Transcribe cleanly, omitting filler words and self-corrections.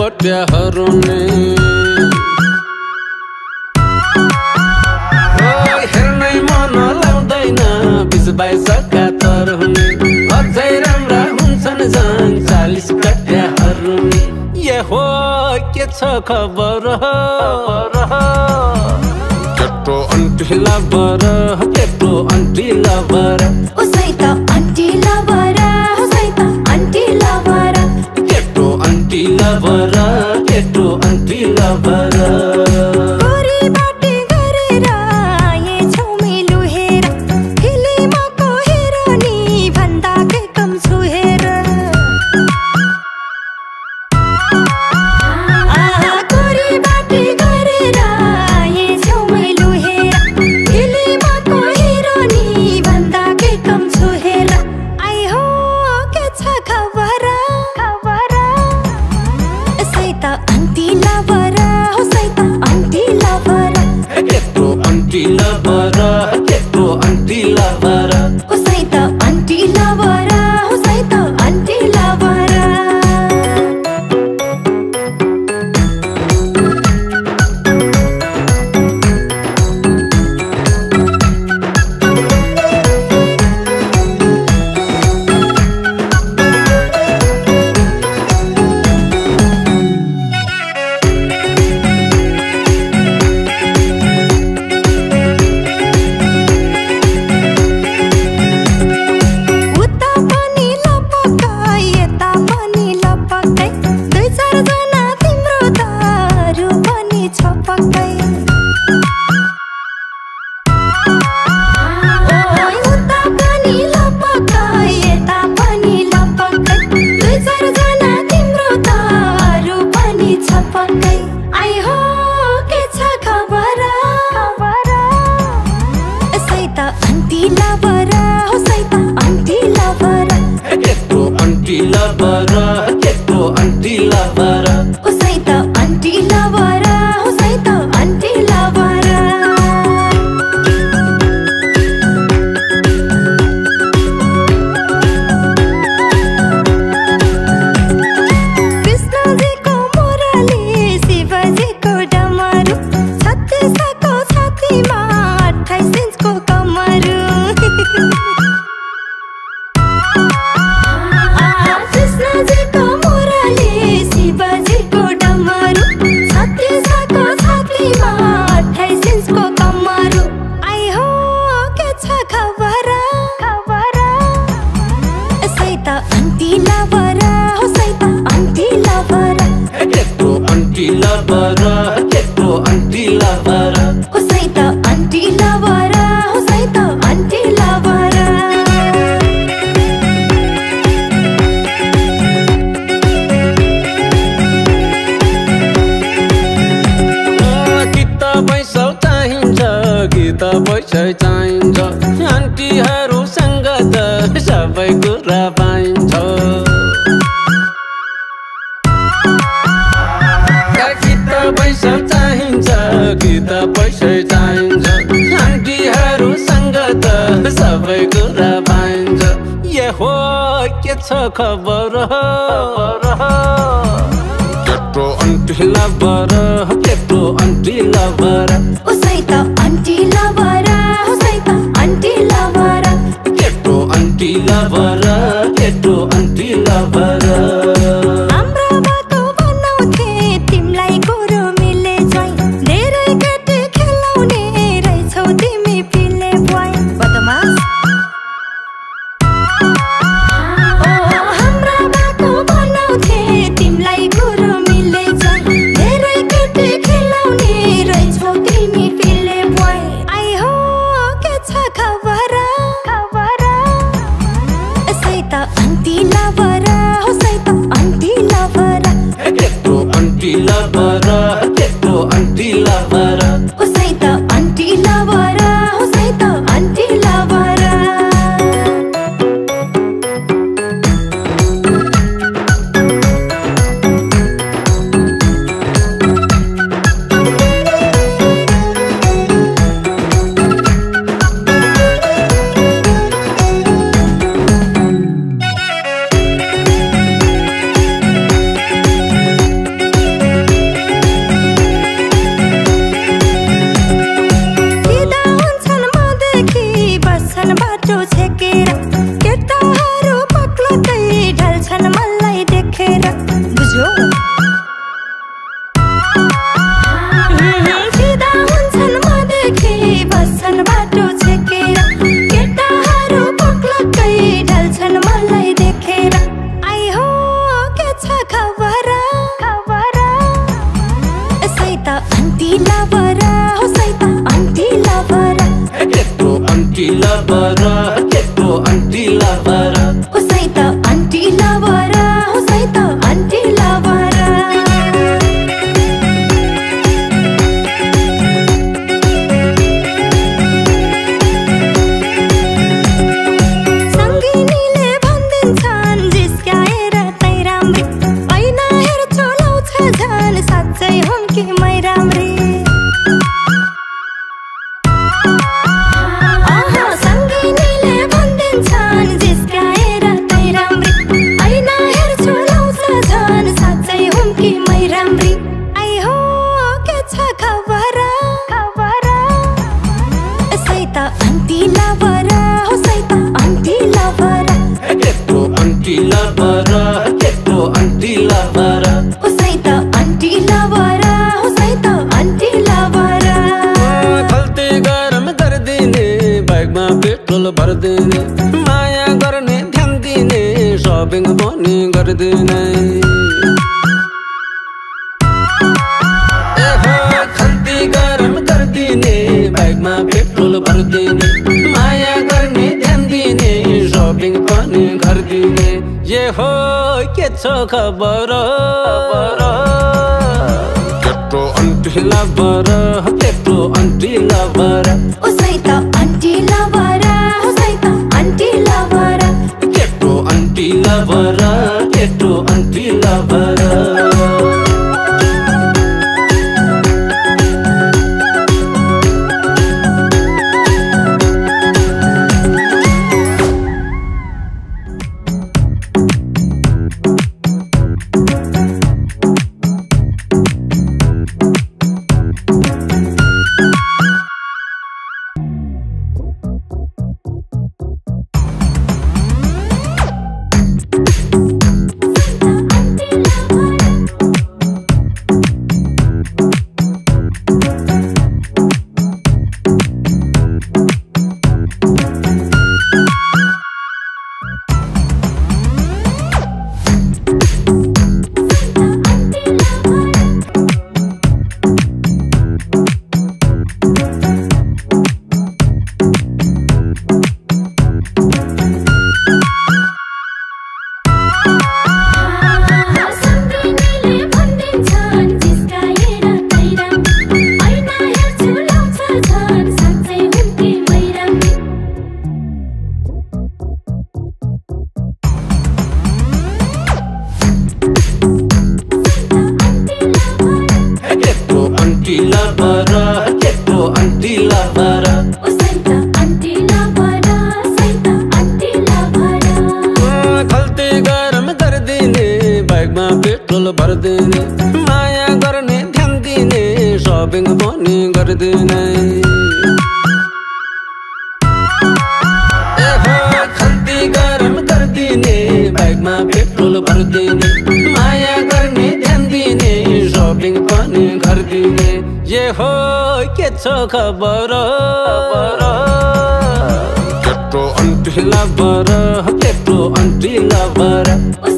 बट्याहरू नि हेर्नै मन लाउँदैन 20-22 तर हुने अझै राम्रा हुन्छन् झन् 40 कट्याहरू नि ये हो के छ खबर केटो आन्टी लभर केटो आन्टी लभर उसै त आन्टी लभर उसै त आन्टी लभर केटो आन्टी लभर केटो आन्टी लभर पैसा चाहिन्छ आन्टीहरूसँग त सबै कुरा पाइन्छ कि त पैसा चाहिन्छ कि त पैसा चाहिन्छ आन्टीहरूसँग त सबै कुरा पाइन्छ ये हो के छ खबर केटो आन्टी लभर केटो आन्टी लभर उसै त आन्टी लभर उसै त आन्टी लभर केटो आन्टी लभर केटो आन्टी लभर हाम्रो बाटो बनाउँथे तिमीलाई कुरो मिले झै धेरै केटी खेलाउने रहेछौ तिमी पिले भ्वाइ बदमास हाम्रो बाटो बनाउँथे तिमीलाई कुरो मिले झै धेरै केटी खेलाउने रहेछौ तिमी पिले भ्वाइ आई हो के छ खबर यसै त आन्टी लभर फिदा हुन्छन् मदेखि बस्छन् बाटो छेकेर केटाहरू पक्लक्कै ढल्छन् मलाई देखेर आई हो के छ खबर सैत आन्टी लभर हो सैत आन्टी लभर केटो आन्टी लभर केटो आन्टी लभर हो सैत आन्टी लभर हो सैत आन्टी लभर सङ्गिनीले भन्दिन्छन् जिस्काएर तै राम्री ऐना हेर्छु लाउँछ झन् साँच्चै हुन् कि मै राम्री सङ्गिनीले भन्दिन्छन् जिस्काएर तै राम्री ऐना हेर्छु लाउँछ झन् साँच्चै हुन् कि मै राम्री आई हो के छ खबर सैत आन्टी लभर हो सैत आन्टी लभर केटो आन्टी लभर केटो आन्टी लभर हो सैत आन्टी लभर हो सैत आन्टी लभर खल्ती गरम गरिदिने बाइकमा पेट्रोल भरिदिने माया गर्ने ध्यान दिने सपिङ पनि गरिदिने खल्ती गरम गरिदिने बाइकमा पेट्रोल भरिदिने माया गर्ने ध्यान दिने सपिङ पनि गरिदिने ये हो के छ खबर केटो आन्टी लभर केटो आन्टी लभर हो सैत आन्टी लभर हो सैत आन्टी लभर केटो आन्टी लभर केटो आन्टी लभर आन्टी लभर केटो आन्टी लभर हो सैत आन्टी लभर सैत आन्टी लभर खल्ती गरम गरिदिने बाइकमा पेट्रोल भरिदिने माया गर्ने ध्यान दिने सपिङ पनि गरिदिने खल्ती गरम गरिदिने बाइकमा पेट्रोल भरिदिने माया गर्ने ध्यान दिने सपिङ पनि गरिदिने ये हो के छ खबर केटो आन्टी लभर केटो आन्टी लभर हो